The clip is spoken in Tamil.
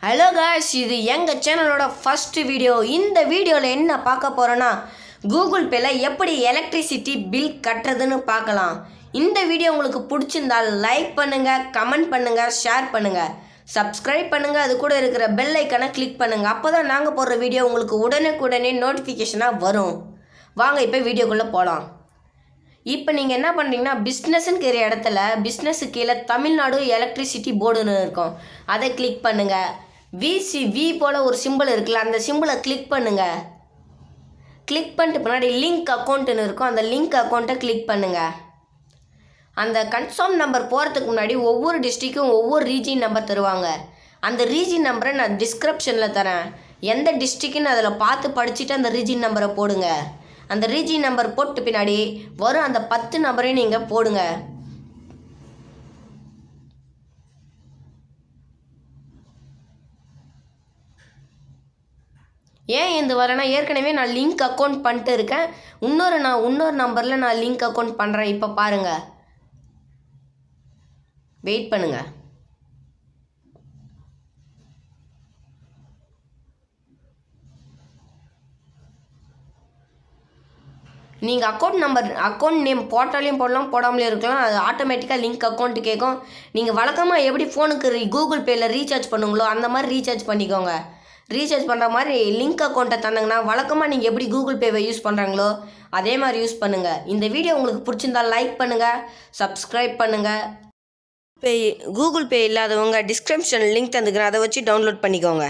ஹலோ காய்ஸ், இது எங்கள் சேனலோட ஃபஸ்ட்டு வீடியோ. இந்த வீடியோவில் என்ன பார்க்க போகிறோன்னா, கூகுள் பேல எப்படி எலக்ட்ரிசிட்டி பில் கட்டுறதுன்னு பார்க்கலாம். இந்த வீடியோ உங்களுக்கு பிடிச்சிருந்தால் லைக் பண்ணுங்கள், கமெண்ட் பண்ணுங்கள், ஷேர் பண்ணுங்கள், சப்ஸ்கிரைப் பண்ணுங்கள், அது கூட இருக்கிற பெல் ஐக்கனை கிளிக் பண்ணுங்கள். அப்போ தான் நாங்கள் போடுற வீடியோ உங்களுக்கு உடனே நோட்டிஃபிகேஷனாக வரும். வாங்க இப்போ வீடியோக்குள்ளே போகலாம். இப்போ நீங்கள் என்ன பண்ணுறீங்கன்னா, பிஸ்னஸ்ன்னு இருக்கிற இடத்துல பிஸ்னஸுக்கு கீழே தமிழ்நாடு எலக்ட்ரிசிட்டி போர்டுன்னு இருக்கும். அதை கிளிக் பண்ணுங்கள். வி போல் ஒரு சிம்பிள் இருக்குல்ல, அந்த சிம்பிளை கிளிக் பண்ணுங்கள். கிளிக் பண்ணிட்டு பின்னாடி லிங்க் அக்கௌண்ட்டுன்னு இருக்கும், அந்த லிங்க் அக்கௌண்ட்டை கிளிக் பண்ணுங்கள். அந்த கன்ஃபார்ம் நம்பர் போகிறதுக்கு முன்னாடி ஒவ்வொரு டிஸ்ட்ரிக்கும் ஒவ்வொரு ரீஜியன் நம்பர் தருவாங்க. அந்த ரீஜியன் நம்பரை நான் டிஸ்கிரிப்ஷனில் தரேன். எந்த டிஸ்ட்ரிக்குன்னு அதில் பார்த்து படிச்சுட்டு அந்த ரீஜியன் நம்பரை போடுங்க. அந்த ரீஜியன் நம்பர் போட்டு பின்னாடி வரும் அந்த 10 நம்பரையும் நீங்கள் போடுங்க. ஏன் இந்த வரேன்னா, ஏற்கனவே நான் லிங்க் அக்கௌண்ட் பண்ணிட்டு இருக்கேன். இன்னொரு நம்பரில் நான் லிங்க் அக்கௌண்ட் பண்ணுறேன். இப்போ பாருங்கள், வெயிட் பண்ணுங்கள். நீங்கள் அக்கௌண்ட் நேம் போட்டாலையும் போடலாம், போடாமலே இருக்கலாம். அது ஆட்டோமேட்டிக்காக லிங்க் அக்கௌண்ட்டு கேட்கும். நீங்கள் வழக்கமாக எப்படி ஃபோனுக்கு கூகுள் பேயில் ரீசார்ஜ் பண்ணுங்களோ அந்த மாதிரி ரீசார்ஜ் பண்ணிக்கோங்க. ரீசார்ஜ் பண்ணுற மாதிரி லிங்க் அக்கௌண்ட்டை தந்தாங்கன்னா, வழக்கமாக நீங்கள் எப்படி கூகுள் பேவை யூஸ் பண்ணுறாங்களோ அதே மாதிரி யூஸ் பண்ணுங்கள். இந்த வீடியோ உங்களுக்கு பிடிச்சிருந்தால் லைக் பண்ணுங்கள், சப்ஸ்கிரைப் பண்ணுங்கள். கூகுள் பே இல்லாதவங்க டிஸ்கிரிப்ஷன் லிங்க் தந்துக்கிறேன், அதை வச்சு டவுன்லோட் பண்ணிக்கோங்க.